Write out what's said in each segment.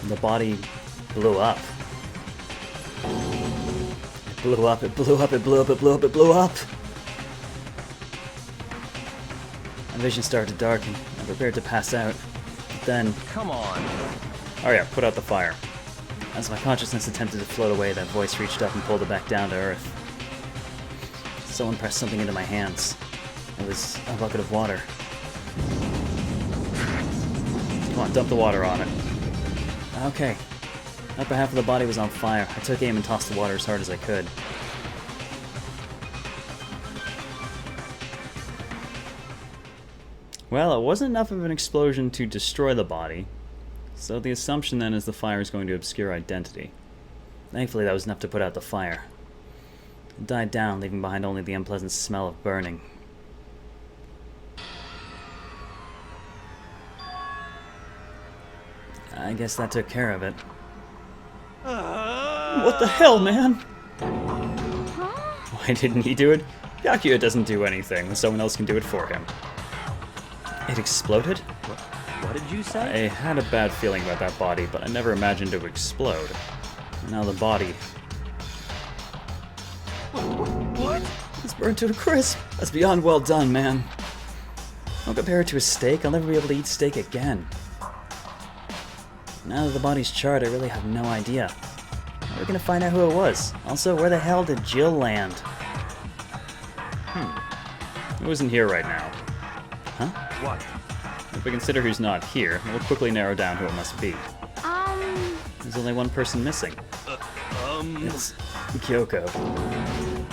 The body blew up. It blew up, it blew up, it blew up, it blew up, it blew up! My vision started to darken. I prepared to pass out. But then... Come on. Oh yeah, put out the fire. As my consciousness attempted to float away, that voice reached up and pulled it back down to earth. Someone pressed something into my hands. It was a bucket of water. Come on, dump the water on it. Okay. Upper half of the body was on fire. I took aim and tossed the water as hard as I could. Well, it wasn't enough of an explosion to destroy the body, so the assumption then is the fire is going to obscure identity. Thankfully, that was enough to put out the fire. It died down, leaving behind only the unpleasant smell of burning. I guess that took care of it. What the hell, man? Why didn't he do it? Byakuya doesn't do anything, someone else can do it for him. It exploded? What did you say? I had a bad feeling about that body, but I never imagined it would explode. Now the body... What? It's burned to a crisp. That's beyond well done, man. Don't compare it to a steak. I'll never be able to eat steak again. Now that the body's charred, I really have no idea. How are we gonna find out who it was? Also, where the hell did Jill land? Who isn't here right now? Huh? What? If we consider who's not here, we'll quickly narrow down who it must be. There's only one person missing. It's Kyoko.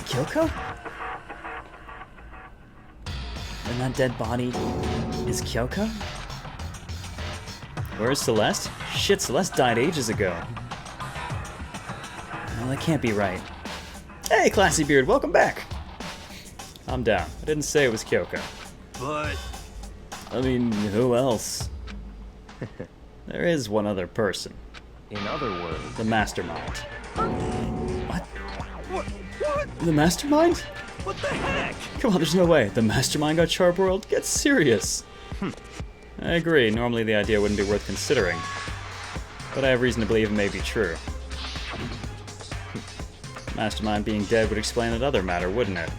Kyoko? And that dead body is Kyoko? Where's Celeste? Shit, Celeste died ages ago. Well, that can't be right. Hey, Classy Beard, welcome back! I'm down. I didn't say it was Kyoko. But... I mean, who else? There is one other person. In other words... The Mastermind. What? What? The Mastermind? What the heck? Come on, there's no way. The Mastermind got charbroiled? Get serious. I agree, normally the idea wouldn't be worth considering. But I have reason to believe it may be true. Mastermind being dead would explain that other matter, wouldn't it?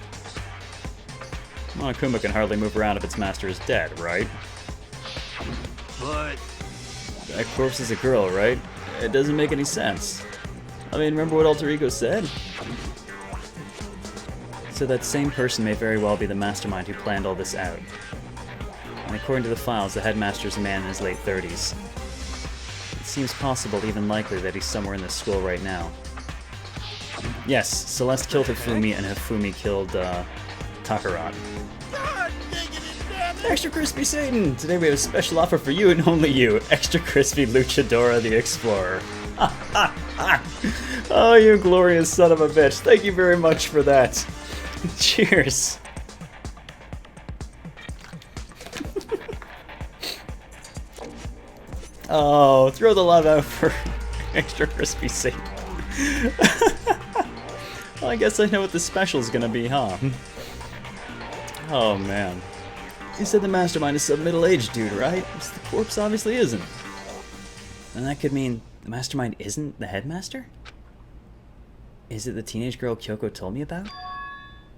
Monokuma can hardly move around if its master is dead, right? But... That corpse is a girl, right? It doesn't make any sense. I mean, remember what Alter Ego said? So that same person may very well be the mastermind who planned all this out. And according to the files, the headmaster's a man in his late 30s. It seems possible, even likely, that he's somewhere in this school right now. Yes, Celeste killed Hifumi, and Hifumi killed, Takaran. Extra Crispy Satan! Today we have a special offer for you and only you. Extra Crispy Luchadora the Explorer. Oh, you glorious son of a bitch. Thank you very much for that. Cheers. Oh, throw the love out for Extra Crispy Satan. Well, I guess I know what the special's gonna be, huh? Oh, man. You said the mastermind is some middle-aged dude, right? The corpse obviously isn't. And that could mean the mastermind isn't the headmaster? Is it the teenage girl Kyoko told me about?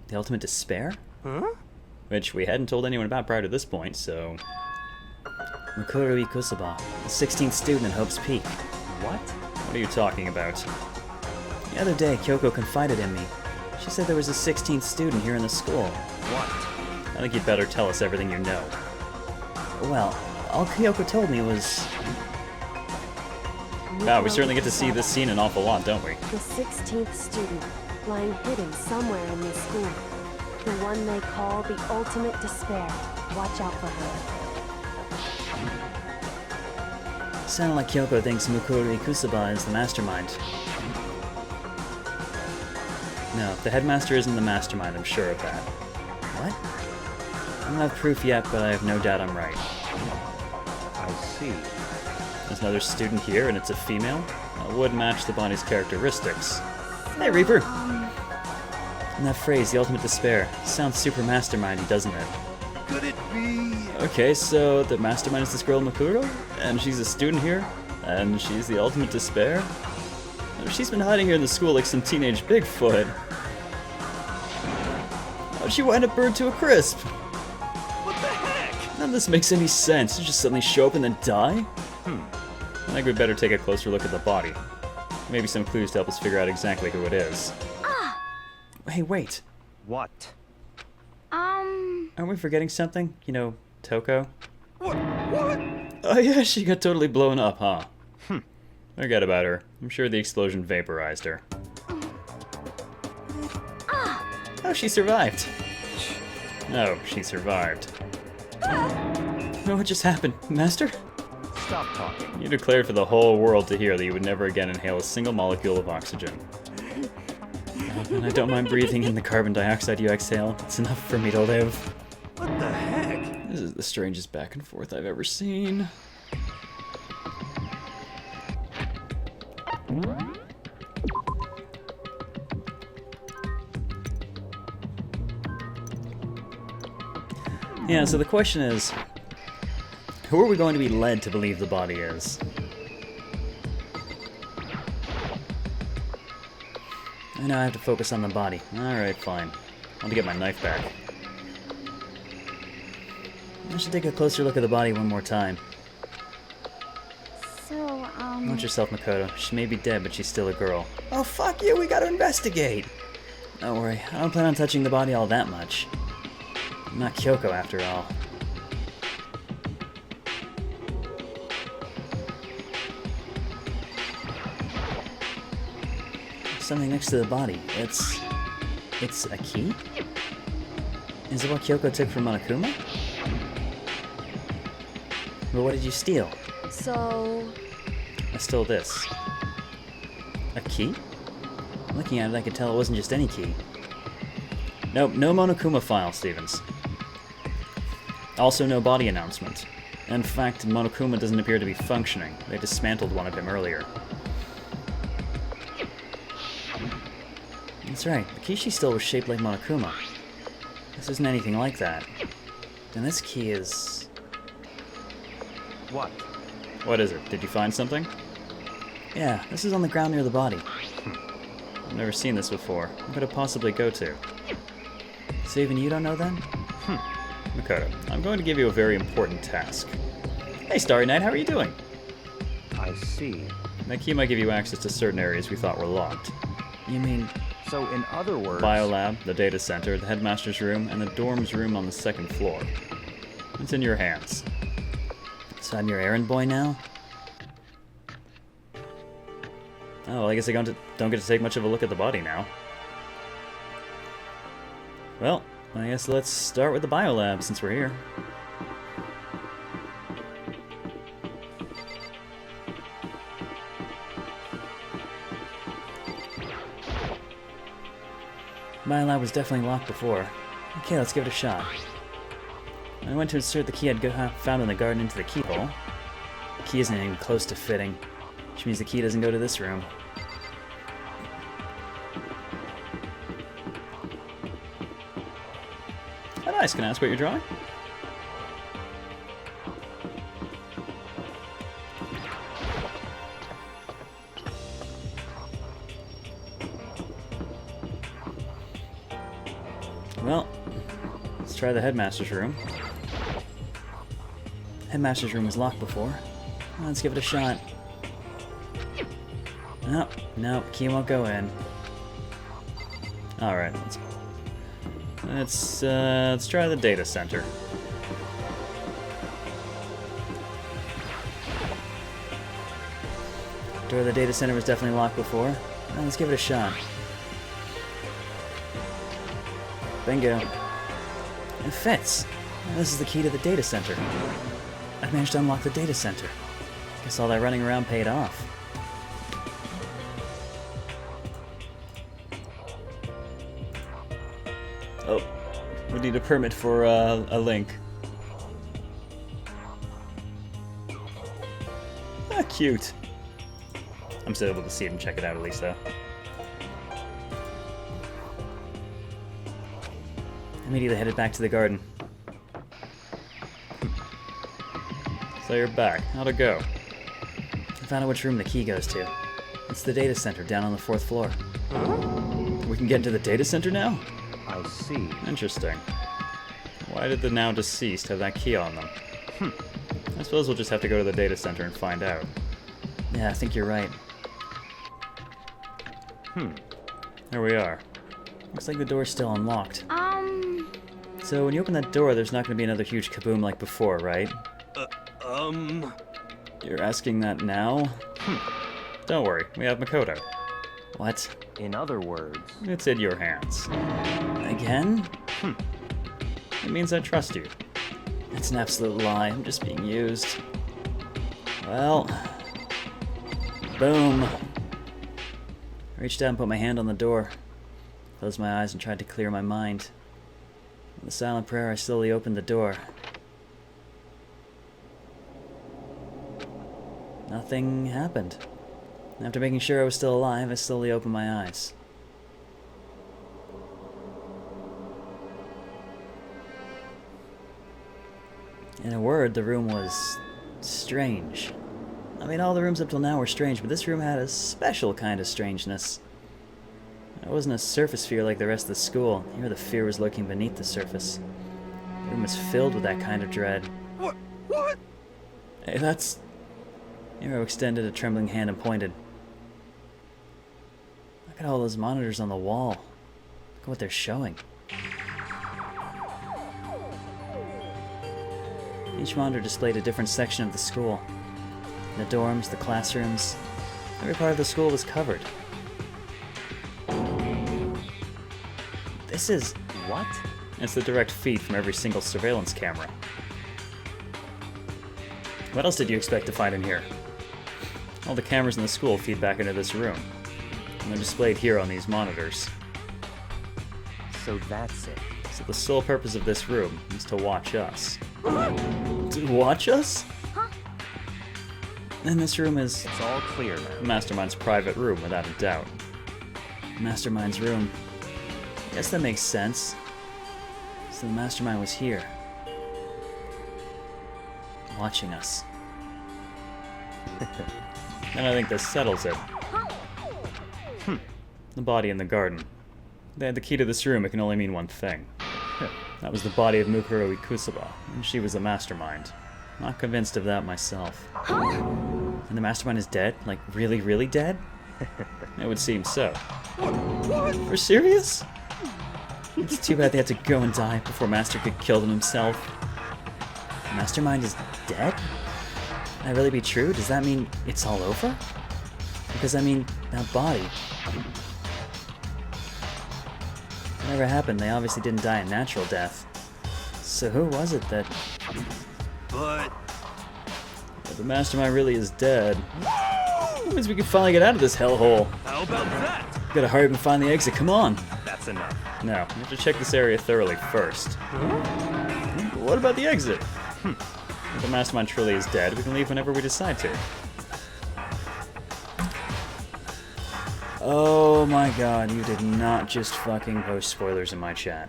The ultimate despair? Huh? Which we hadn't told anyone about prior to this point, so... Mukuru Ikusaba, the 16th student at Hope's Peak. What? What are you talking about? The other day, Kyoko confided in me. She said there was a 16th student here in the school. What? I think you'd better tell us everything you know. Well, all Kyoko told me was... Wow, we certainly get to see this scene an awful lot, don't we? The 16th student, lying hidden somewhere in this school. The one they call the ultimate despair. Watch out for her. Sounded like Kyoko thinks Mukuru Ikusaba is the mastermind. No, the headmaster isn't the mastermind, I'm sure of that. What? I don't have proof yet, but I have no doubt I'm right. I see. There's another student here, and it's a female. That would match the body's characteristics. Hey, Reaper! And that phrase, the ultimate despair, sounds super mastermindy, doesn't it? Could it be... Okay, so the mastermind is this girl Mukuro, and she's a student here? And she's the ultimate despair? She's been hiding here in the school like some teenage Bigfoot. How'd she wind up burned to a crisp? What the heck? None of this makes any sense. You just suddenly show up and then die? I think we'd better take a closer look at the body. Maybe some clues to help us figure out exactly who it is. Hey, wait. What? Aren't we forgetting something? You know, Toko? What? Oh yeah, she got totally blown up, huh? Forget about her. I'm sure the explosion vaporized her. Oh, she survived. No, she survived. What just happened, Master? Stop talking. You declared for the whole world to hear that you would never again inhale a single molecule of oxygen. And I don't mind breathing in the carbon dioxide you exhale. It's enough for me to live. What the heck? This is the strangest back and forth I've ever seen. Yeah, so the question is, who are we going to be led to believe the body is? I know I have to focus on the body. Alright, fine. I want to get my knife back. I should take a closer look at the body one more time. So, Watch yourself, Makoto. She may be dead, but she's still a girl. Oh, fuck you! We gotta investigate! Don't worry. I don't plan on touching the body all that much. I'm not Kyoko, after all. Something next to the body. It's a key? Is it what Kyoko took from Monokuma? But what did you steal? so... I stole this. A key? Looking at it, I could tell it wasn't just any key. Nope, no Monokuma file, Stevens. Also, no body announcement. In fact, Monokuma doesn't appear to be functioning. They dismantled one of him earlier. That's right, the key she stole was shaped like Monokuma. This isn't anything like that. And this key is... What? What is it? Did you find something? Yeah, this is on the ground near the body. I've never seen this before. Where could it possibly go to? So even you don't know then? Makoto, I'm going to give you a very important task. Hey, Starry Night, how are you doing? I see. That key might give you access to certain areas we thought were locked. You mean... So, in other words... Biolab, the data center, the headmaster's room, and the dorms room on the second floor. It's in your hands. So I'm your errand boy now? Oh, well, I guess I don't get to take much of a look at the body now. Well, I guess let's start with the biolab since we're here. Biolab was definitely locked before. Okay, let's give it a shot. I went to insert the key I'd found in the garden into the keyhole. The key isn't even close to fitting, which means the key doesn't go to this room. Oh, nice. Can I ask what you're drawing? Well, let's try the headmaster's room. Headmaster's room was locked before. Well, let's give it a shot. Nope, nope, key won't go in. Alright, let's try the data center. Door of the data center was definitely locked before. Well, let's give it a shot. Bingo. It fits. This is the key to the data center. I managed to unlock the data center. Guess all that running around paid off. Oh, we need a permit for a link. Ah, cute. I'm still able to see it and check it out at least, though. Immediately headed back to the garden. So you're back. How'd it go? I found out which room the key goes to. It's the data center down on the 4th floor. We can get into the data center now? I see. Interesting. Why did the now deceased have that key on them? I suppose we'll just have to go to the data center and find out. Yeah, I think you're right. There we are. Looks like the door's still unlocked. So when you open that door, there's not going to be another huge kaboom like before, right? You're asking that now? Don't worry, we have Makoto. What? In other words, It's in your hands. Again? It means I trust you. It's an absolute lie. I'm just being used. Well... Boom. I reached out and put my hand on the door. Closed my eyes and tried to clear my mind. With a silent prayer, I slowly opened the door. Nothing happened. After making sure I was still alive, I slowly opened my eyes. In a word, the room was strange. I mean, all the rooms up till now were strange, but this room had a special kind of strangeness. It wasn't a surface fear like the rest of the school. Here the fear was lurking beneath the surface. The room was filled with that kind of dread. What? Hey, that's... Hiro extended a trembling hand and pointed. Look at all those monitors on the wall. Look at what they're showing. Each monitor displayed a different section of the school. The dorms, the classrooms, every part of the school was covered. This is... What? It's the direct feed from every single surveillance camera. What else did you expect to find in here? All the cameras in the school feed back into this room, and they're displayed here on these monitors. So that's it. So the sole purpose of this room is to watch us. To watch us? And this room is It's all clear now. Mastermind's private room, without a doubt. Mastermind's room. I guess that makes sense. So the Mastermind was here. Watching us. And I think this settles it. The body in the garden. They had the key to this room, it can only mean one thing. That was the body of Mukuro Ikusaba, and she was the Mastermind. Not convinced of that myself. And the Mastermind is dead? Like, really, really dead? It would seem so. What? For serious? It's too bad they had to go and die before Master could kill them himself. The Mastermind is dead? Can that really be true? Does that mean it's all over? Because, I mean, that body... Whatever happened, they obviously didn't die a natural death. So who was it that... But... If the Mastermind really is dead... That means we can finally get out of this hellhole. How about that? Gotta hurry up and find the exit, come on! That's enough. No, we have to check this area thoroughly first. What about the exit? If the Mastermind truly is dead, we can leave whenever we decide to. Oh my god, you did not just fucking post spoilers in my chat.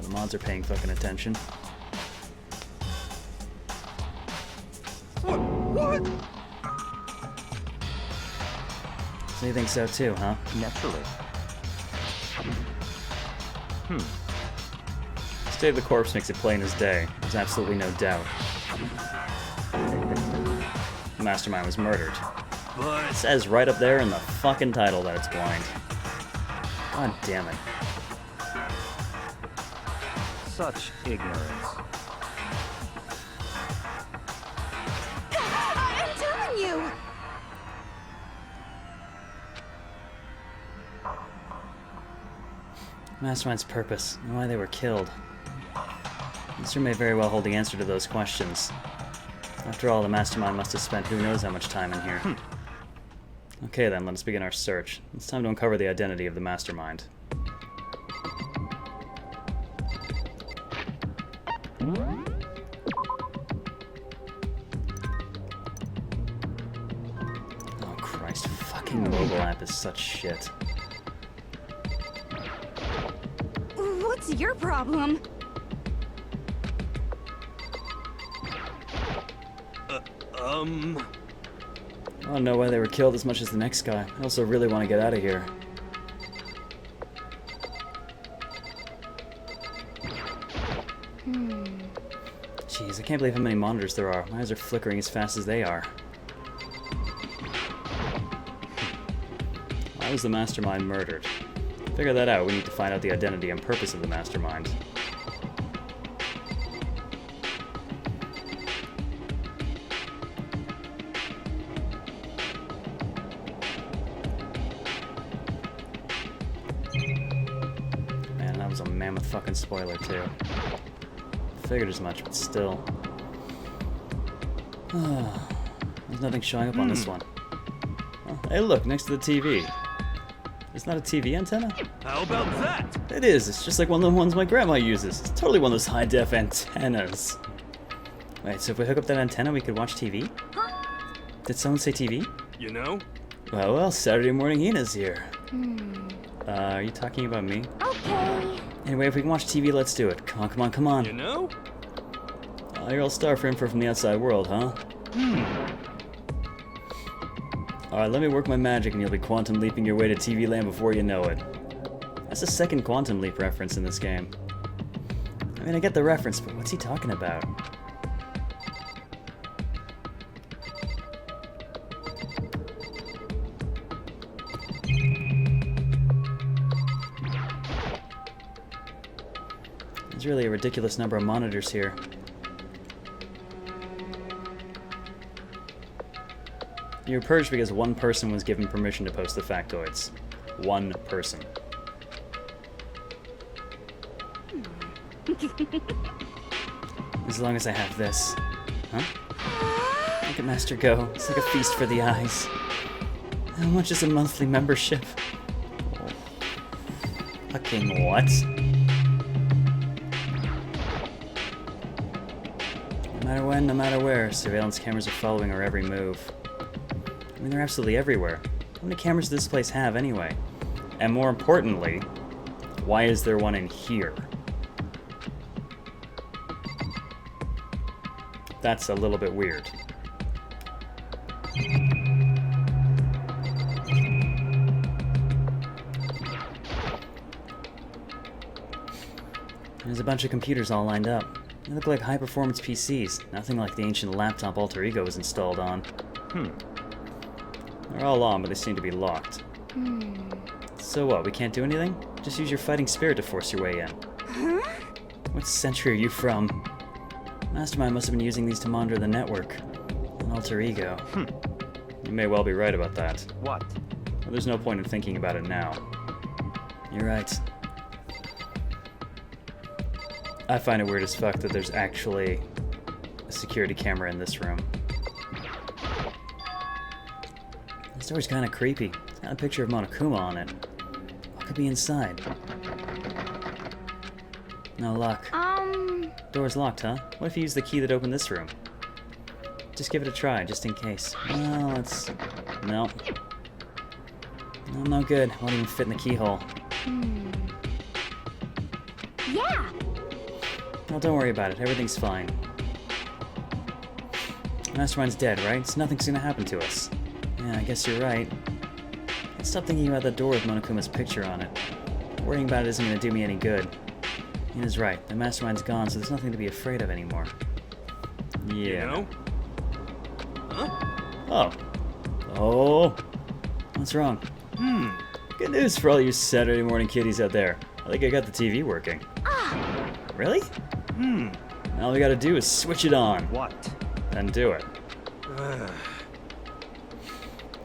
The mods are paying fucking attention. What? So you think so too, huh? Naturally. The state of the corpse makes it plain as day. There's absolutely no doubt. The Mastermind was murdered. But... It says right up there in the fucking title that it's blind. God damn it. Such ignorance. I'm telling you! Mastermind's purpose, and why they were killed. This room may very well hold the answer to those questions. After all, the Mastermind must have spent who knows how much time in here. Okay then, let us begin our search. It's time to uncover the identity of the Mastermind. Oh Christ fucking fucking mobile app is such shit. What's your problem? I don't know why they were killed as much as the next guy. I also really want to get out of here. Jeez, I can't believe how many monitors there are. My eyes are flickering as fast as they are. Why was the mastermind murdered? To figure that out, we need to find out the identity and purpose of the mastermind. Man, that was a mammoth fucking spoiler, too. Figured as much, but still. There's nothing showing up on this one. Oh, hey, look, next to the TV. Isn't that a TV antenna? How about that? It is. It's just like one of the ones my grandma uses. It's totally one of those high-def antennas. Wait, so if we hook up that antenna, we could watch TV? Did someone say TV? You know? Well, Saturday morning Hina's here. Are you talking about me? Okay. Anyway, if we can watch TV, let's do it. Come on, come on, come on. You know? You're all star for info from the outside world, huh? Alright, let me work my magic and you'll be quantum leaping your way to TV land before you know it. That's the second quantum leap reference in this game. I mean, I get the reference, but what's he talking about? There's really a ridiculous number of monitors here. You were purged because one person was given permission to post the factoids. One person. As long as I have this. Huh? Look at Master go. It's like a feast for the eyes. How much is a monthly membership? Oh. Fucking what? No matter when, no matter where, surveillance cameras are following our every move. I mean, they're absolutely everywhere. How many cameras does this place have, anyway? And more importantly, why is there one in here? That's a little bit weird. There's a bunch of computers all lined up. They look like high-performance PCs, nothing like the ancient laptop Alter Ego was installed on. They're all on, but they seem to be locked. So what, we can't do anything? Just use your fighting spirit to force your way in. Huh? What century are you from? Mastermind must have been using these to monitor the network. An Alter Ego. You may well be right about that. What? Well, there's no point in thinking about it now. You're right. I find it weird as fuck that there's actually a security camera in this room. This door's kind of creepy. It's got a picture of Monokuma on it. What could be inside? No luck. Door's locked, huh? What if you use the key that opened this room? Just give it a try, just in case. Well, it's... No. No good. Won't even fit in the keyhole. Yeah. Well, don't worry about it. Everything's fine. Mastermind's dead, right? So nothing's gonna happen to us. Yeah, I guess you're right. Stop thinking about that door with Monokuma's picture on it. Worrying about it isn't gonna do me any good. Ina's right. The mastermind's gone, so there's nothing to be afraid of anymore. Yeah. You know? Oh. Oh. What's wrong? Good news for all you Saturday morning kiddies out there. I think I got the TV working. Really? All we gotta do is switch it on. What? Then do it.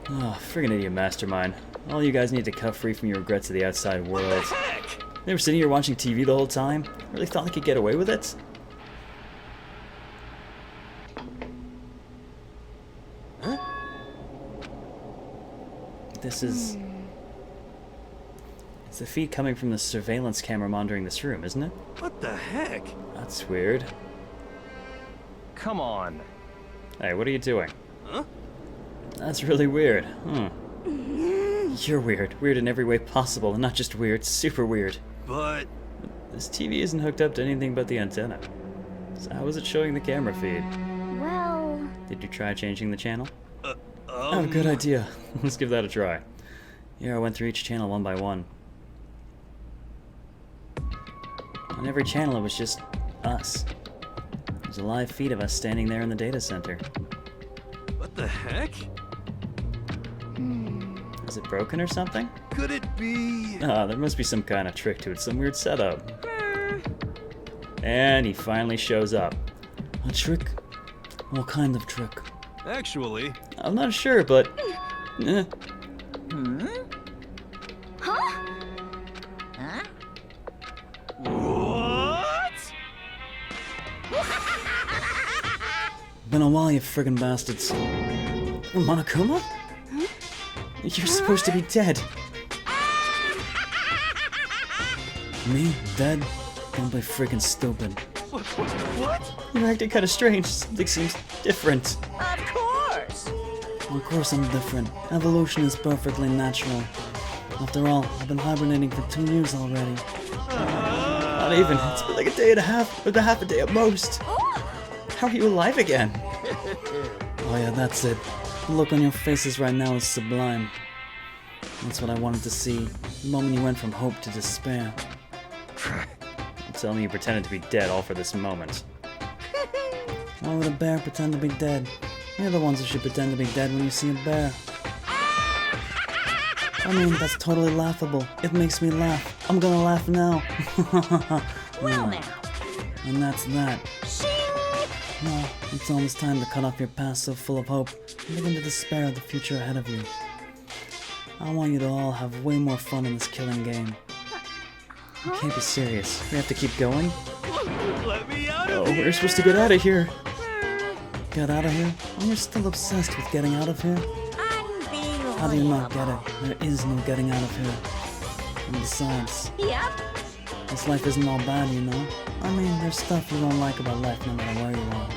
Oh, friggin' idiot mastermind. All you guys need to cut free from your regrets of the outside world. What the heck? They were sitting here watching TV the whole time? Really thought they could get away with it? Huh? This is... It's the feed coming from the surveillance camera monitoring this room, isn't it? What the heck? That's weird. Come on. Hey, what are you doing? Huh? That's really weird. You're weird. Weird in every way possible, and not just weird, super weird. But This TV isn't hooked up to anything but the antenna. So how is it showing the camera feed? Well... Did you try changing the channel? Oh, good idea. Let's give that a try. Here, I went through each channel one by one. On every channel, it was just us. There's a live feed of us standing there in the data center. what the heck? Is it broken or something? Could it be? Ah, there must be some kind of trick to it, some weird setup. And he finally shows up. A trick? What kind of trick? Actually, I'm not sure, but... Huh? what? Been a while, you friggin' bastards. Monokuma? You're supposed to be dead. Me? Dead? Don't be friggin' stupid. What? You're acting kinda strange. Something seems different. Of course! Of course I'm different. Evolution is perfectly natural. After all, I've been hibernating for 2 years already. Not even. It's been like a day and a half, or half a day at most. How are you alive again? Oh yeah, that's it. The look on your faces right now is sublime. That's what I wanted to see. The moment you went from hope to despair. Tell me you pretended to be dead all for this moment. Why would a bear pretend to be dead? You're the ones who should pretend to be dead when you see a bear. I mean, that's totally laughable. It makes me laugh. I'm gonna laugh now. Well now. And that's that. Shing! Well, it's almost time to cut off your past so full of hope and begin to despair of the future ahead of you. I want you to all have way more fun in this killing game. You can't be serious. We have to keep going? Let me out Oh, of here! we're supposed to get out of here. Get out of here? Oh, you're still obsessed with getting out of here? Unbelievable. How do you not get it? There is no getting out of here. And besides, Yep. this life isn't all bad, you know? I mean, there's stuff you don't like about life no matter where you are.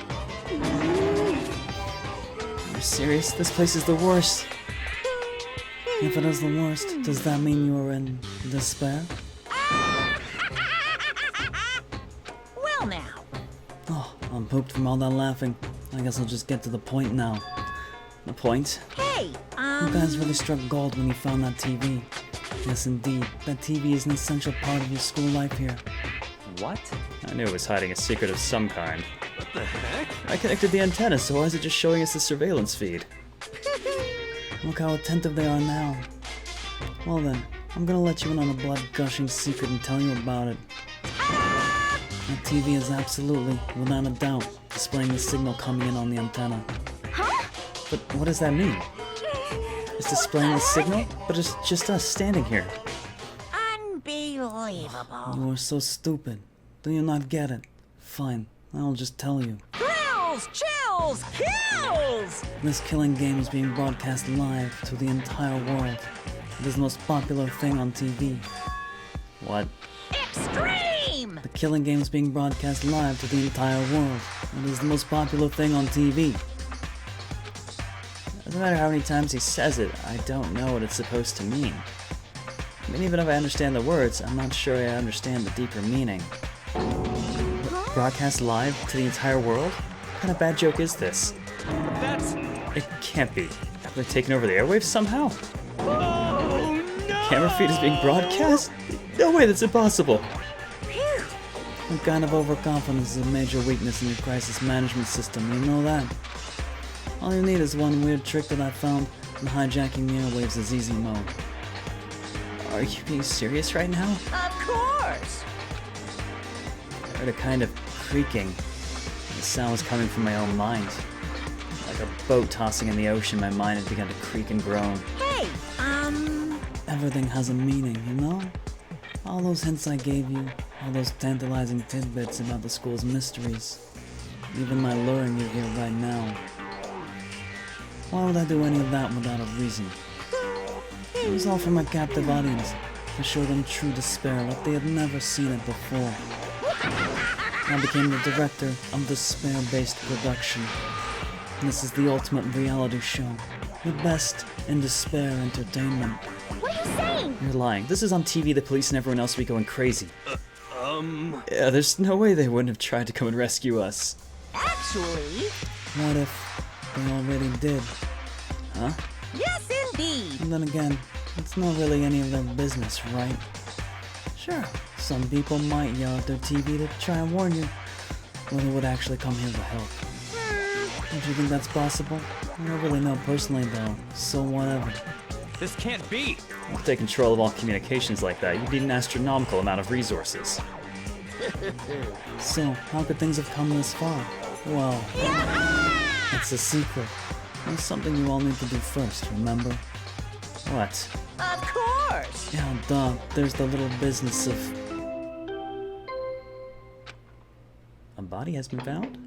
You're serious? This place is the worst. If it is the worst, does that mean you are in despair? Well now. Oh, I'm pooped from all that laughing. I guess I'll just get to the point now. The point? Hey, You guys really struck gold when you found that TV. Yes, indeed. That TV is an essential part of your school life here. What? I knew it was hiding a secret of some kind. What the heck? I connected the antenna, so why is it just showing us the surveillance feed? Look how attentive they are now. Well then, I'm gonna let you in on a blood-gushing secret and tell you about it. That TV is absolutely, without a doubt, displaying the signal coming in on the antenna. But what does that mean? It's displaying the signal? But it's just us standing here. Unbelievable. You are so stupid. Do you not get it? Fine, I'll just tell you. Thrills, chills, kills! This killing game is being broadcast live to the entire world. It is the most popular thing on TV. What? Extreme! The killing game is being broadcast live to the entire world. It is the most popular thing on TV. Doesn't matter how many times he says it, I don't know what it's supposed to mean. I mean, even if I understand the words, I'm not sure I understand the deeper meaning. Broadcast live to the entire world? What kind of bad joke is this? That's... It can't be. Have they taken over the airwaves somehow? Oh, no! Camera feed is being broadcast? No way, that's impossible. That kind of overconfidence is a major weakness in your crisis management system, you know that? All you need is one weird trick that I found, and hijacking the airwaves is easy mode. Are you being serious right now? Of course! I heard a kind of creaking. The sound was coming from my own mind. Like a boat tossing in the ocean, my mind had begun to creak and groan. Hey, Everything has a meaning, you know? All those hints I gave you, all those tantalizing tidbits about the school's mysteries, even my luring you here right now. Why would I do any of that without a reason? It was all for my captive audience, to show them true despair like they had never seen it before. I became the director of despair-based production. This is the ultimate reality show. The best in despair entertainment. What are you saying? You're lying. This is on TV. The police and everyone else will be going crazy. Yeah, there's no way they wouldn't have tried to come and rescue us. Actually, What if they already did? Huh? yes indeed. And then again, it's not really any of their business, right? Sure, some people might yell at their TV to try and warn you, but they would actually come here to help. Don't you think that's possible? I don't really know personally though, so whatever. This can't be. To take control of all communications like that, you'd need an astronomical amount of resources. So, how could things have come this far? Well, it's a secret. There's something you all need to do first, remember? What? Of course. Yeah, duh. There's the little business of... A body has been found?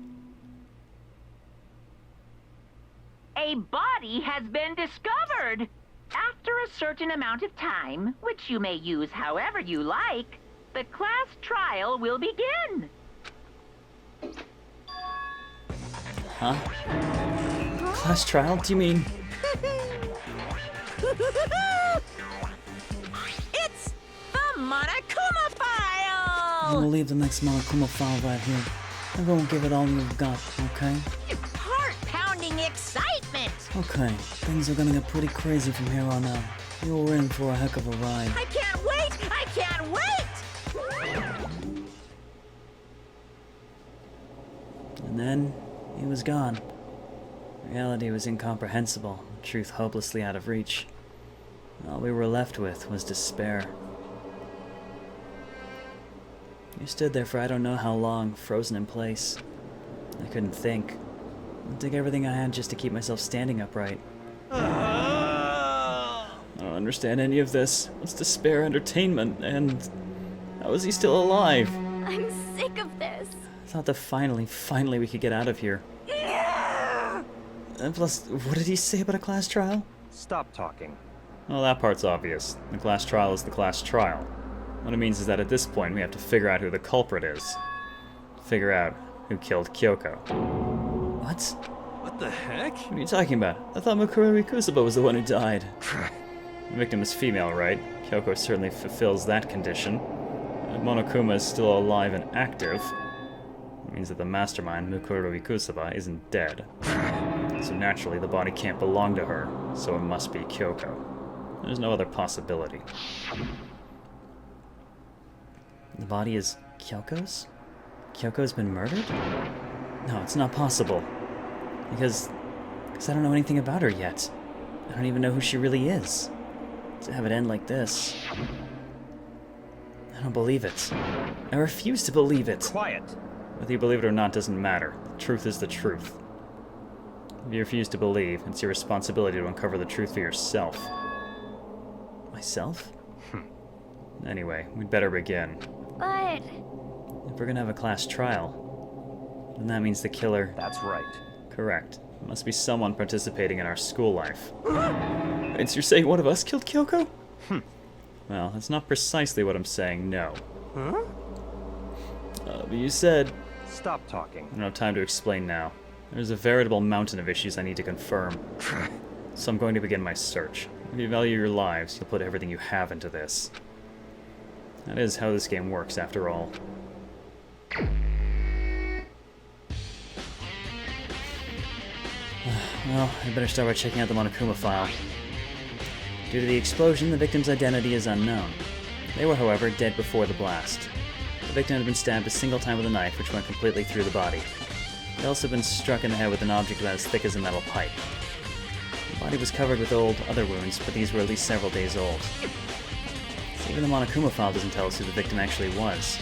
A body has been discovered. After a certain amount of time, which you may use however you like, the class trial will begin. Huh? Class trial? Do you mean... It's the Monokuma file! We'll leave the next Monokuma file right here. Everyone give it all you've got, okay? Heart-pounding excitement! Okay, things are gonna get pretty crazy from here on out. You're in for a heck of a ride. I can't wait! I can't wait! And then, he was gone. Reality was incomprehensible, truth hopelessly out of reach. All we were left with was despair. You stood there for I don't know how long, frozen in place. I couldn't think. It took everything I had just to keep myself standing upright. I don't understand any of this. What's despair entertainment, and how is he still alive? I'm sick of this. I thought that finally we could get out of here. And plus, what did he say about a class trial? Stop talking. Well, that part's obvious. The class trial is the class trial. What it means is that at this point we have to figure out who the culprit is. Figure out who killed Kyoko. What? What the heck? What are you talking about? I thought Mukuro Ikusuba was the one who died. The victim is female, right? Kyoko certainly fulfills that condition. Monokuma is still alive and active. It means that the mastermind, Mukuro Ikusuba, isn't dead. So naturally, the body can't belong to her, so it must be Kyoko. There's no other possibility. The body is Kyoko's? Kyoko's been murdered? No, it's not possible. Because I don't know anything about her yet. I don't even know who she really is. To have it end like this... I don't believe it. I refuse to believe it. Quiet. Whether you believe it or not doesn't matter. The truth is the truth. If you refuse to believe, it's your responsibility to uncover the truth for yourself. Myself? Anyway, we'd better begin. But... If we're gonna have a class trial, then that means the killer... That's right. Correct. It must be someone participating in our school life. Wait, so you're saying one of us killed Kyoko? Well, that's not precisely what I'm saying, no. Huh? But you said... Stop talking. I don't have time to explain now. There's a veritable mountain of issues I need to confirm. So I'm going to begin my search. If you value your lives, you'll put everything you have into this. That is how this game works, after all. Well, I better start by checking out the Monokuma file. Due to the explosion, the victim's identity is unknown. They were, however, dead before the blast. The victim had been stabbed a single time with a knife, which went completely through the body. He'd also been struck in the head with an object about as thick as a metal pipe. The body was covered with other wounds, but these were at least several days old. So even the Monokuma file doesn't tell us who the victim actually was.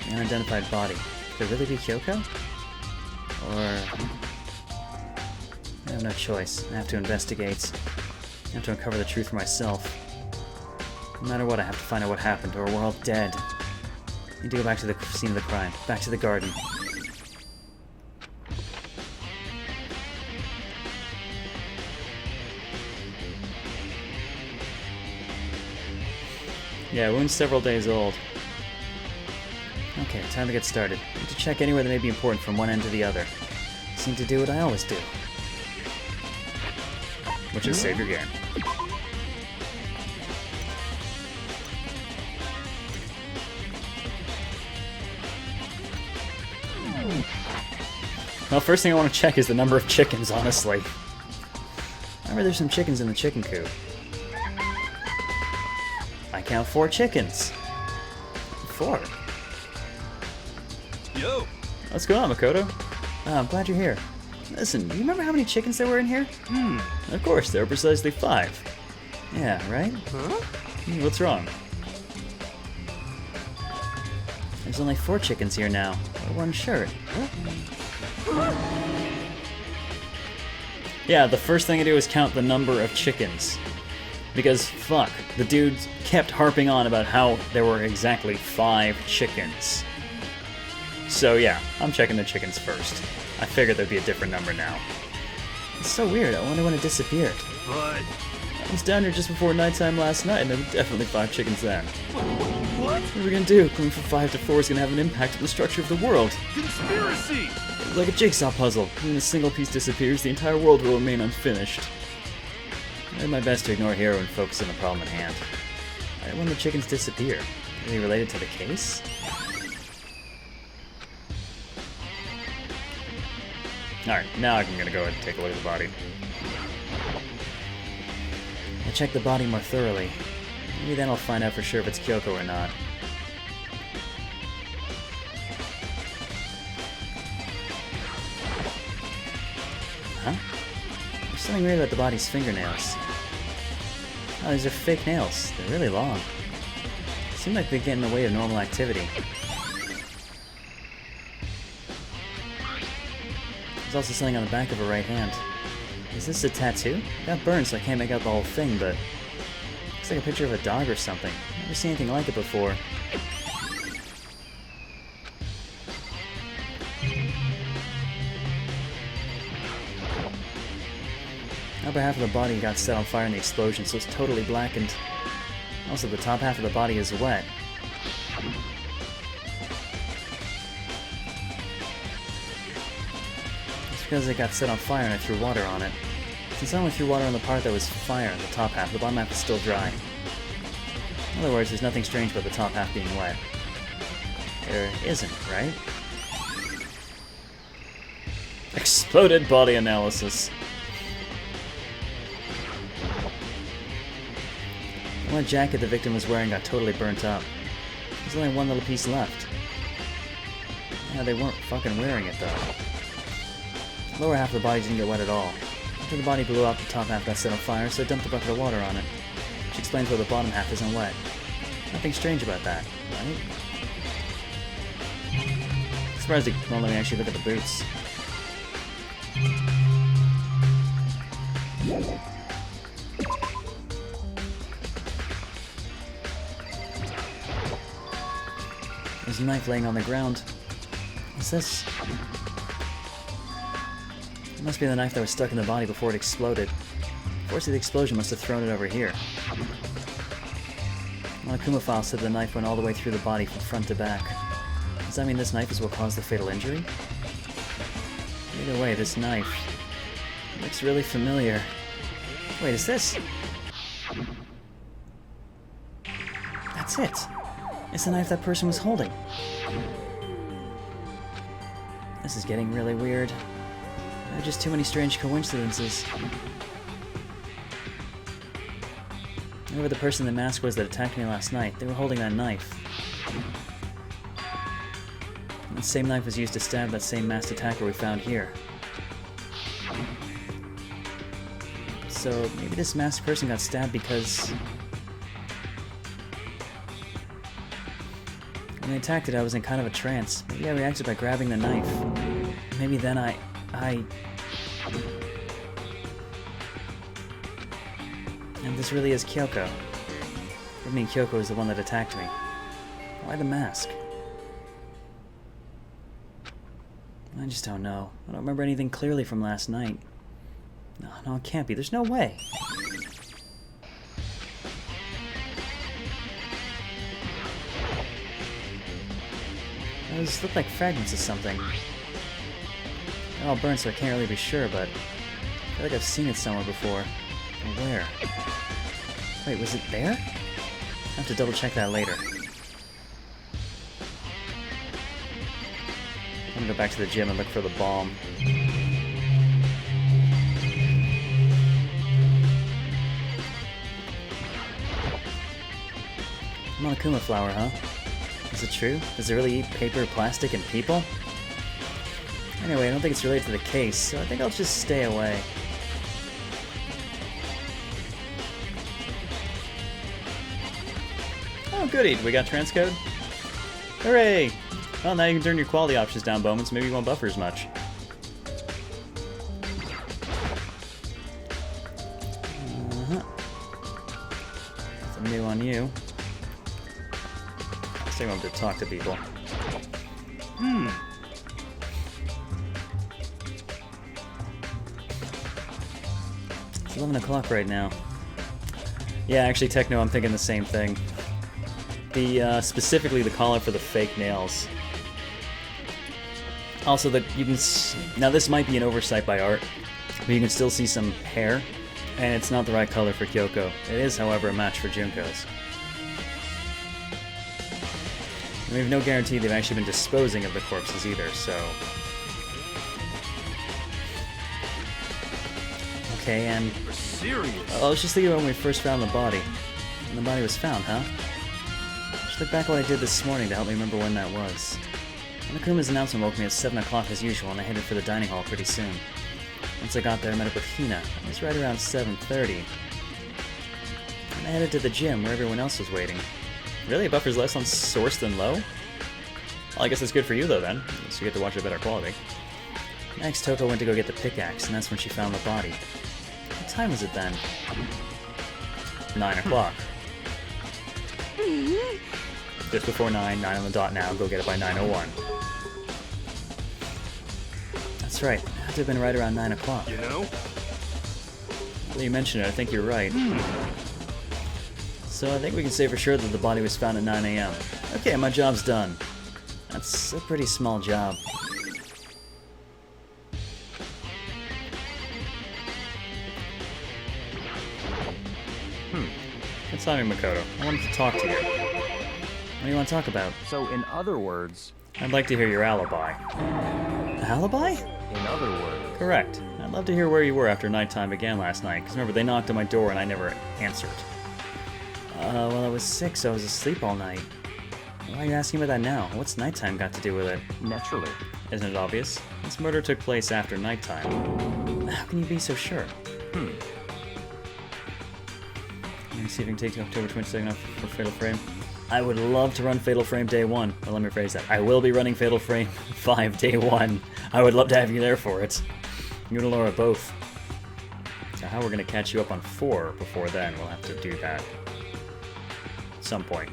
The unidentified body. Could it really be Kyoko? Or... I have no choice. I have to investigate. I have to uncover the truth for myself. No matter what, I have to find out what happened, or we're all dead. I need to go back to the scene of the crime. Back to the garden. Yeah, wound's several days old. Okay, time to get started. I need to check anywhere that may be important from one end to the other. I seem to do what I always do. which is save your game. Well, first thing I want to check is the number of chickens, honestly. I remember there's some chickens in the chicken coop. I count 4 chickens. 4. Yo! What's going on, Makoto? Oh, I'm glad you're here. Listen, do you remember how many chickens there were in here? Of course, there were precisely 5. Yeah, right? Huh? What's wrong? There's only 4 chickens here now. One shirt. Yeah, the first thing I do is count the number of chickens. Because, fuck, the dudes kept harping on about how there were exactly 5 chickens. So yeah, I'm checking the chickens first. I figured there'd be a different number now. It's so weird, I wonder when it disappeared. But... I was down here just before nighttime last night, and there were definitely 5 chickens then. What? What are we gonna do? Going from 5 to 4 is gonna have an impact on the structure of the world. Conspiracy! It's like a jigsaw puzzle. When a single piece disappears, the entire world will remain unfinished. I did my best to ignore Hero and focus on the problem at hand. Why did one of the chickens disappear? Are they related to the case? Alright, now I'm gonna go ahead and take a look at the body. I'll check the body more thoroughly. Maybe then I'll find out for sure if it's Kyoko or not. Huh? There's something weird about the body's fingernails. Oh, these are fake nails. They're really long. Seem like they get in the way of normal activity. There's also something on the back of her right hand. Is this a tattoo? It got burned, so I can't make out the whole thing, but... looks like a picture of a dog or something. Never seen anything like it before. The upper half of the body got set on fire in the explosion, so it's totally blackened. Also, the top half of the body is wet. It's because it got set on fire and I threw water on it. Since I only threw water on the part that was fire, the top half, the bottom half is still dry. In other words, there's nothing strange about the top half being wet. There isn't, right? Exploded body analysis. The one jacket the victim was wearing got totally burnt up. There's only one little piece left. Yeah, they weren't fucking wearing it though. The lower half of the body didn't get wet at all. After the body blew up, the top half got set on fire, so I dumped a bucket of water on it. Which explains why the bottom half isn't wet. Nothing strange about that, right? Surprised it won't let me actually look at the boots. There's a knife laying on the ground. What's this? It must be the knife that was stuck in the body before it exploded. The force of the explosion must have thrown it over here. One Akuma file said the knife went all the way through the body from front to back. Does that mean this knife is what caused the fatal injury? Either way, this knife looks really familiar. Wait, is this? That's it! It's the knife that person was holding. This is getting really weird. There are just too many strange coincidences. Whoever the person in the mask was that attacked me last night, they were holding that knife. And the same knife was used to stab that same masked attacker we found here. So maybe this masked person got stabbed because... when I attacked it, I was in kind of a trance. Maybe I reacted by grabbing the knife. Maybe then I... And this really is Kyoko. I mean, Kyoko is the one that attacked me. Why the mask? I just don't know. I don't remember anything clearly from last night. No, it can't be. There's no way. Those look like fragments of something. They're all burned, so I can't really be sure, but I feel like I've seen it somewhere before. Where? Wait, was it there? I'll have to double check that later. I'm gonna go back to the gym and look for the bomb. Monokuma flower, huh? Is it true? Does it really eat paper, plastic, and people? Anyway, I don't think it's related to the case, so I think I'll just stay away. Oh, goody! We got transcode? Hooray! Well, now you can turn your quality options down, Bowman, so maybe you won't buffer as much. Something new on you. I want to talk to people. It's 11 o'clock right now. Yeah, actually, Techno, I'm thinking the same thing. The specifically the call out for the fake nails. Also, that you can now this might be an oversight by art, but you can still see some hair, and it's not the right color for Kyoko. It is, however, a match for Junko's. And we have no guarantee they've actually been disposing of the corpses either, so... Okay, and... Serious. I was just thinking about when we first found the body. When the body was found, huh? Just look back at what I did this morning to help me remember when that was. Monokuma's announcement woke me at 7 o'clock as usual, and I headed for the dining hall pretty soon. Once I got there, I met up with Hina. It was right around 7:30. And I headed to the gym, where everyone else was waiting. Really? Buffer's less on source than low? Well, I guess that's good for you, though, then. So you get to watch a better quality. Next, Toko went to go get the pickaxe, and that's when she found the body. What time was it then? 9 o'clock. Just before 9 on the dot now. Go get it by 9:01. That's right. It had to have been right around 9 o'clock. You know? Well, you mentioned it. I think you're right. So I think we can say for sure that the body was found at 9 a.m. Okay, my job's done. That's a pretty small job. Good timing, Makoto. I wanted to talk to you. What do you want to talk about? So, in other words... I'd like to hear your alibi. Alibi? In other words... Correct. I'd love to hear where you were after nighttime began last night, because remember, they knocked on my door and I never answered. Well, I was sick, so I was asleep all night. Why are you asking about that now? What's nighttime got to do with it? Naturally. Isn't it obvious? This murder took place after nighttime. How can you be so sure? Let me see if I can take October 22nd off for Fatal Frame. I would love to run Fatal Frame Day 1. Well, let me rephrase that. I will be running Fatal Frame 5 Day 1. I would love to have you there for it. You and Laura both. So how we're going to catch you up on 4 before then, we'll have to do that. Some point.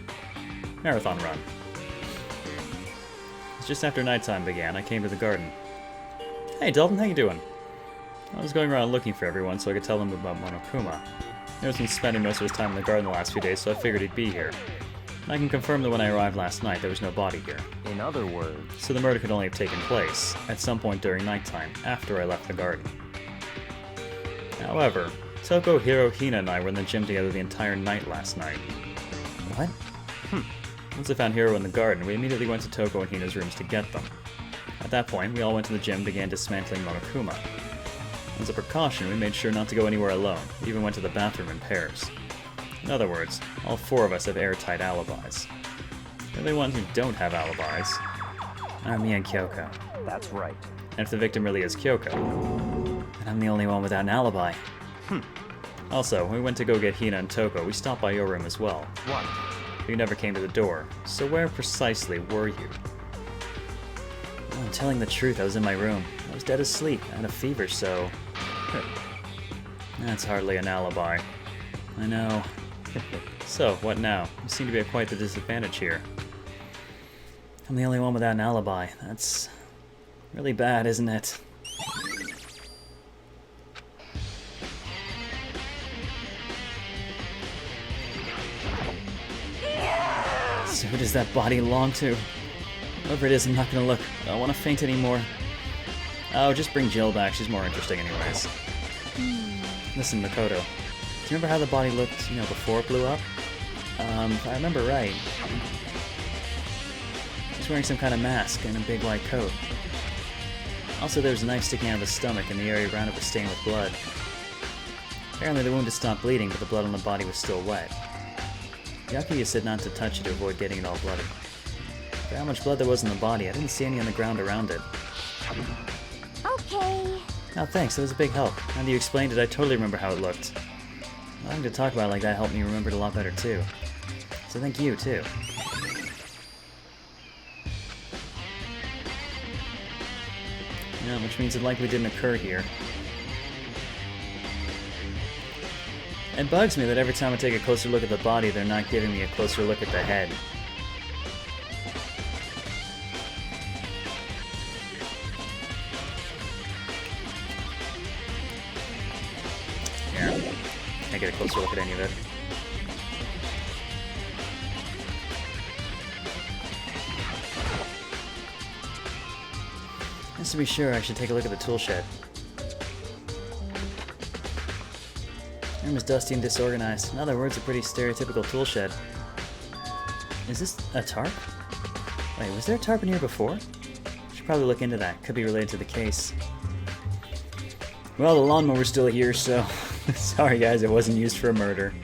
Marathon run. It's just after nighttime began, I came to the garden. Hey Dalton, how you doing? I was going around looking for everyone so I could tell them about Monokuma. He has been spending most of his time in the garden the last few days, so I figured he'd be here. And I can confirm that when I arrived last night, there was no body here. In other words... So the murder could only have taken place at some point during nighttime, after I left the garden. However, Toko, Hiro, Hina, and I were in the gym together the entire night last night. What? Once I found Hiro in the garden, we immediately went to Toko and Hina's rooms to get them. At that point, we all went to the gym and began dismantling Monokuma. As a precaution, we made sure not to go anywhere alone. We even went to the bathroom in pairs. In other words, all 4 of us have airtight alibis. The only ones who don't have alibis are me and Kyoko. That's right. And if the victim really is Kyoko, then I'm the only one without an alibi. Also, when we went to go get Hina and Toko, we stopped by your room as well. What? You never came to the door, so where precisely were you? Well, I'm telling the truth, I was in my room. I was dead asleep, I had a fever, so... That's hardly an alibi. I know. So, what now? You seem to be at quite the disadvantage here. I'm the only one without an alibi. That's... really bad, isn't it? So who does that body belong to? Whoever it is, I'm not gonna look. I don't want to faint anymore. Oh, just bring Jill back. She's more interesting anyways. Listen, Makoto. you remember how the body looked, you know, before it blew up? If I remember right, he was wearing some kind of mask and a big white coat. Also, there was a knife sticking out of his stomach, and the area around it was stained with blood. Apparently, the wound had stopped bleeding, but the blood on the body was still wet. Yakuya said not to touch it to avoid getting it all bloody. For how much blood there was in the body, I didn't see any on the ground around it. Okay. Oh, thanks, that was a big help. Now that you explained it, I totally remember how it looked. Having to talk about it like that helped me remember it a lot better, too. So thank you, too. Yeah, which means it likely didn't occur here. It bugs me that every time I take a closer look at the body, they're not giving me a closer look at the head. Yeah, can't get a closer look at any of it. Just to be sure, I should take a look at the tool shed. The room is dusty and disorganized. In other words, a pretty stereotypical tool shed. Is this a tarp? Wait, was there a tarp in here before? Should probably look into that. Could be related to the case. Well, the lawnmower's still here, so sorry guys, it wasn't used for a murder.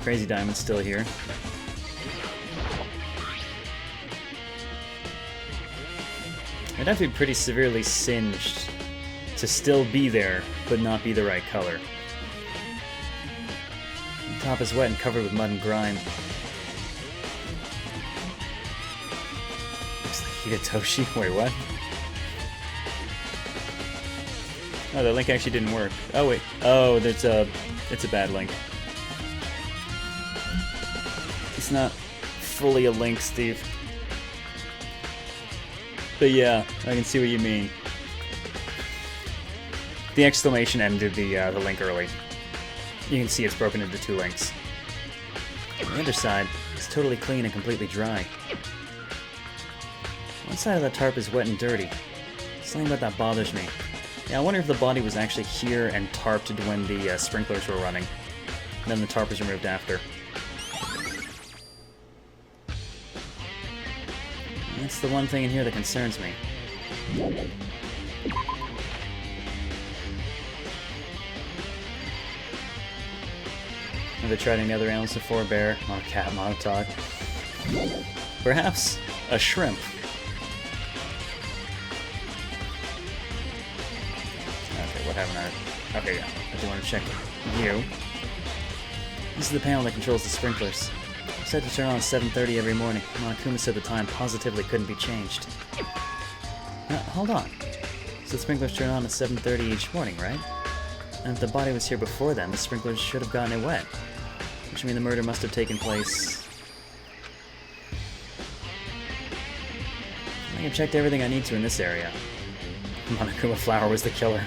Crazy Diamond's still here. It'd have to be pretty severely singed to still be there, but not be the right color. The top is wet and covered with mud and grime. Looks like Higatoshi. Wait, what? Oh, the link actually didn't work. Oh, wait. Oh, it's a bad link. It's not fully a link, Steve. But yeah, I can see what you mean. The exclamation ended the link early. You can see it's broken into 2 links. On the underside, it's totally clean and completely dry. One side of the tarp is wet and dirty. Something about that bothers me. Yeah, I wonder if the body was actually here and tarped when the sprinklers were running. And then the tarp was removed after. That's the one thing in here that concerns me. Have they tried any other animals before? Bear, cat, montauk. Perhaps a shrimp. Okay, what haven't I... Okay, yeah. I do want to check you. This is the panel that controls the sprinklers. It's set to turn on at 7:30 every morning. Monokuma said the time positively couldn't be changed. Hold on. So the sprinklers turn on at 7:30 each morning, right? And if the body was here before then, the sprinklers should have gotten it wet. Which means the murder must have taken place... I think I've checked everything I need to in this area. Monokuma Flower was the killer.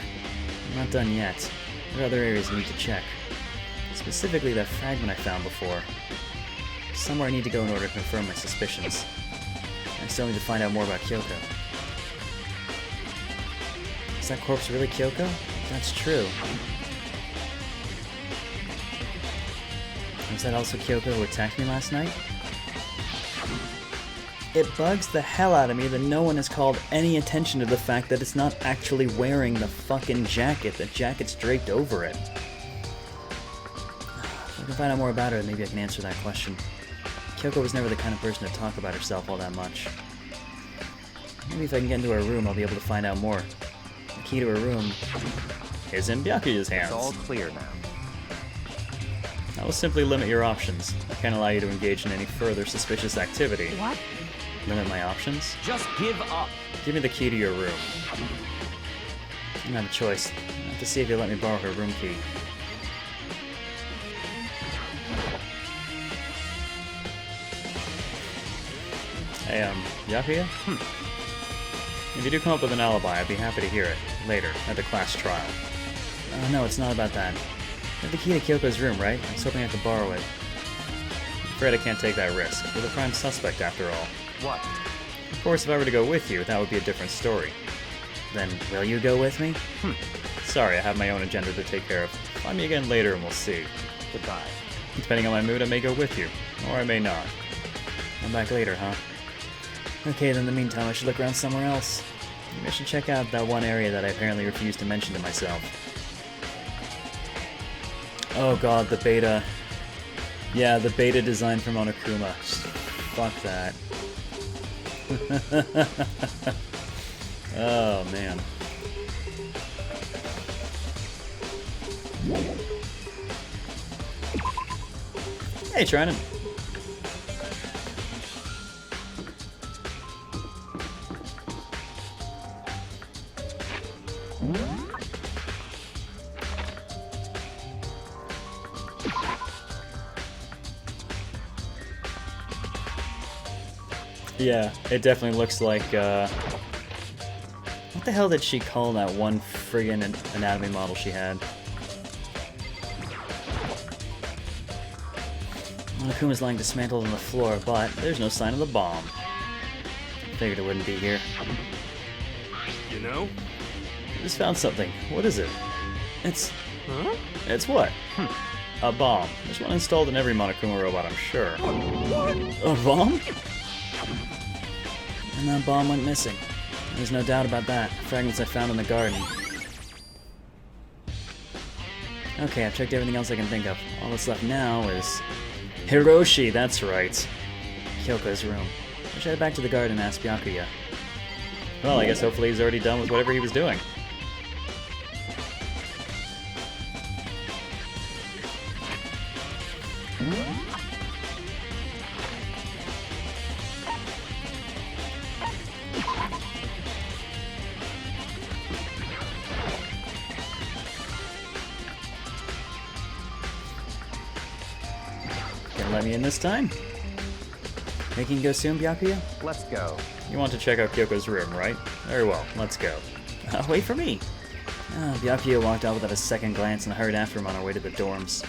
I'm not done yet. There are other areas I need to check. Specifically that fragment I found before. Somewhere I need to go in order to confirm my suspicions. I still need to find out more about Kyoko. Is that corpse really Kyoko? If that's true. Was that also Kyoko who attacked me last night? It bugs the hell out of me that no one has called any attention to the fact that it's not actually wearing the fucking jacket. The jacket's draped over it. If I can find out more about her, maybe I can answer that question. Kyoko was never the kind of person to talk about herself all that much. Maybe if I can get into her room, I'll be able to find out more. The key to her room is in Byakuya's hands. It's all clear now. That will simply limit your options. I can't allow you to engage in any further suspicious activity. What? Limit my options? Just give up. Give me the key to your room. I don't have a choice. I have to see if you'll let me borrow her room key. Hey, Yakuya? If you do come up with an alibi, I'd be happy to hear it. Later, at the class trial. No, it's not about that. You have the key to Kyoko's room, right? I was hoping I could borrow it. I'm afraid I can't take that risk. You're the prime suspect, after all. What? Of course, if I were to go with you, that would be a different story. Then will you go with me? Sorry, I have my own agenda to take care of. Find me again later and we'll see. Goodbye. Depending on my mood, I may go with you. Or I may not. I'm back later, huh? Okay, then in the meantime, I should look around somewhere else. Maybe I should check out that one area that I apparently refused to mention to myself. Oh god, the beta. Yeah, the beta design for Monokuma. Just fuck that. Oh, man. Hey, Trinan. Yeah, it definitely looks like, what the hell did she call that one friggin' anatomy model she had? Monokuma's lying dismantled on the floor, but there's no sign of the bomb. Figured it wouldn't be here. You know? I just found something. What is it? It's... Huh? It's what? A bomb. There's one installed in every Monokuma robot, I'm sure. A bomb? And that bomb went missing. There's no doubt about that. Fragments I found in the garden. Okay, I've checked everything else I can think of. All that's left now is... Hiroshi, that's right. Kyoko's room. I should head back to the garden and ask Byakuya. Well, I guess hopefully he's already done with whatever he was doing. Gonna let me in this time? Think you can go soon, Byakuya? Let's go. You want to check out Kyoko's room, right? Very well, let's go. Wait for me! Byakuya walked out without a second glance and hurried after him on our way to the dorms.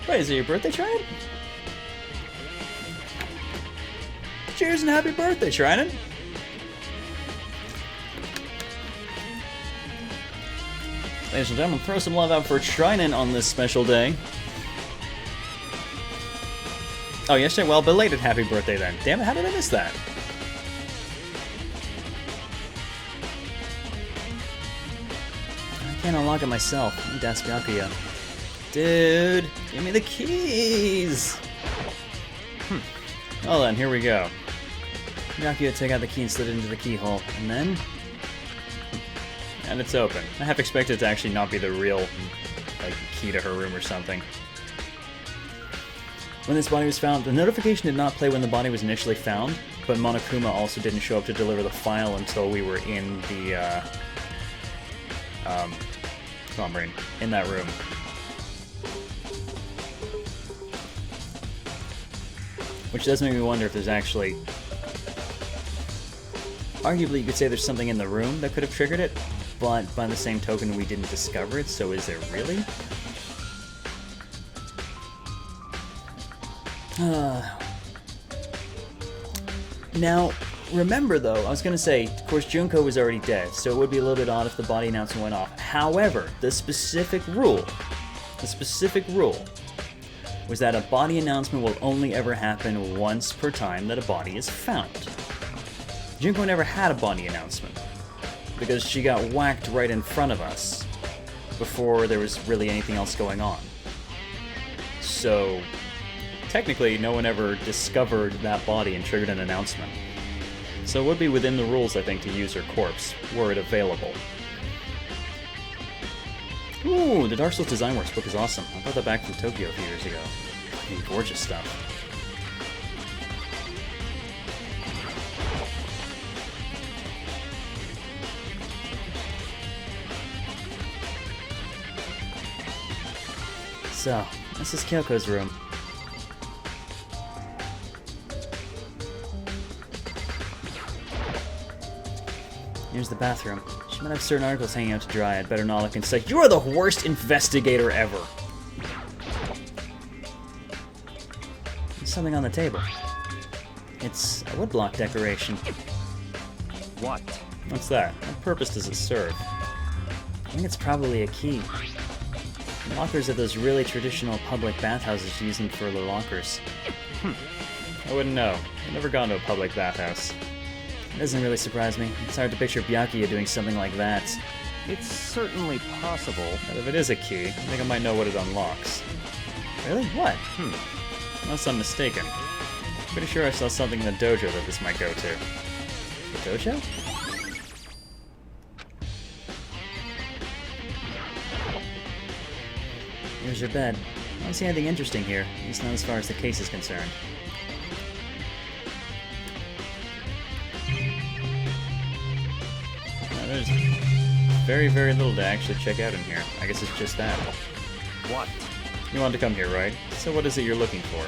Wait, is it your birthday, Trinan? Cheers and happy birthday, Trinan! Ladies and gentlemen, throw some love out for Trinan on this special day. Oh, yesterday? Well, belated happy birthday then. Damn it, how did I miss that? I can't unlock it myself. I need to ask Byakuya. Dude, give me the keys! Well then, here we go. Byakuya took out the key and slid it into the keyhole, and then... And it's open. I half expected it to actually not be the real, like, key to her room or something. When this body was found, the notification did not play when the body was initially found, but Monokuma also didn't show up to deliver the file until we were in the, come on, brain, in that room. Which does make me wonder if there's actually... Arguably, you could say there's something in the room that could have triggered it, but by the same token, we didn't discover it, so is there really? Now, remember though, I was gonna say, of course Junko was already dead, so it would be a little bit odd if the body announcement went off. However, the specific rule was that a body announcement will only ever happen once per time that a body is found. Junko never had a body announcement, because she got whacked right in front of us before there was really anything else going on. So, technically, no one ever discovered that body and triggered an announcement. So it would be within the rules, I think, to use her corpse, were it available. Ooh, the Dark Souls Design Works book is awesome. I brought that back from Tokyo a few years ago. Fucking gorgeous stuff. So, this is Kyoko's room. Here's the bathroom. She might have certain articles hanging out to dry. I'd better not look inside. You are the worst investigator ever! There's something on the table. It's a woodblock decoration. What? What's that? What purpose does it serve? I think it's probably a key. Lockers are those really traditional public bathhouses use them for their lockers. I wouldn't know. I've never gone to a public bathhouse. It doesn't really surprise me. It's hard to picture Byakuya doing something like that. It's certainly possible. But if it is a key, I think I might know what it unlocks. Really? What? Unless I'm mistaken. Pretty sure I saw something in the dojo that this might go to. The dojo? Here's your bed. I don't see anything interesting here, at least not as far as the case is concerned. Now, there's very, very little to actually check out in here. I guess it's just that. What? You wanted to come here, right? So what is it you're looking for?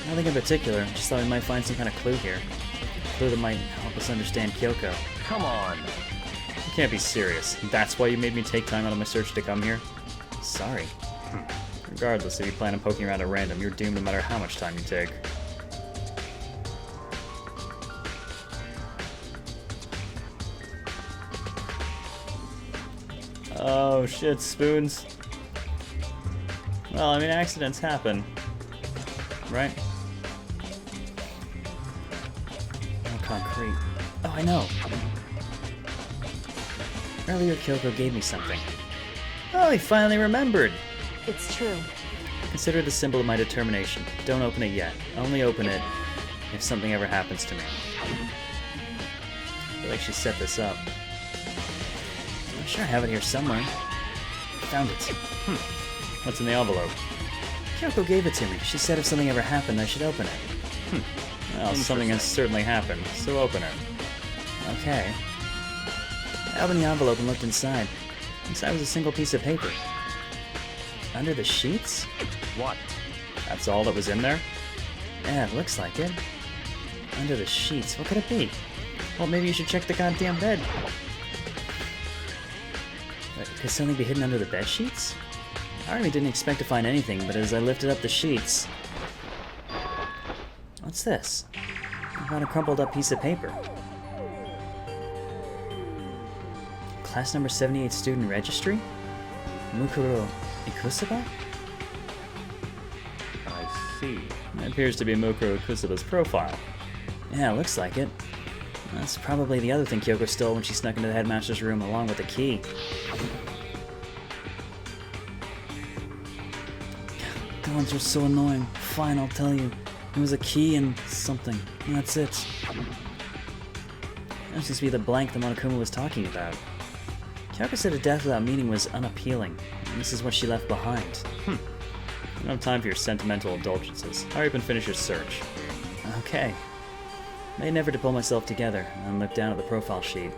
Nothing in particular, just thought we might find some kind of clue here. A clue that might help us understand Kyoko. Come on. You can't be serious. That's why you made me take time out of my search to come here? Sorry. Regardless, if you plan on poking around at random, you're doomed no matter how much time you take. Oh shit, spoons. Well, I mean, accidents happen. Right? Oh, concrete. Oh, I know. Earlier, Kyoko gave me something. Oh, he finally remembered! It's true. Consider it a symbol of my determination. Don't open it yet. Only open it if something ever happens to me. I feel like she set this up. I'm sure I have it here somewhere. Found it. What's in the envelope? Kyoko gave it to me. She said if something ever happened, I should open it. Well, something has certainly happened, so open it. Okay. I opened the envelope and looked inside. Inside was a single piece of paper. Under the sheets? What? That's all that was in there? Yeah, it looks like it. Under the sheets, what could it be? Well, maybe you should check the goddamn bed. Could something be hidden under the bed sheets? I really didn't expect to find anything, but as I lifted up the sheets... What's this? I found a crumpled up piece of paper. Class number 78 student registry? Mukuro Ikusuba? I see. That appears to be Mukuro Ikusuba's profile. Yeah, looks like it. That's probably the other thing Kyoko stole when she snuck into the headmaster's room along with the key. The ones were so annoying. Fine, I'll tell you. It was a key and something. And that's it. That seems to be the blank that Monokuma was talking about. Kyoko said a death without meaning was unappealing, and this is what she left behind. I don't have time for your sentimental indulgences. Hurry up and finish your search. Okay. Made an effort to pull myself together, and then looked down at the profile sheet.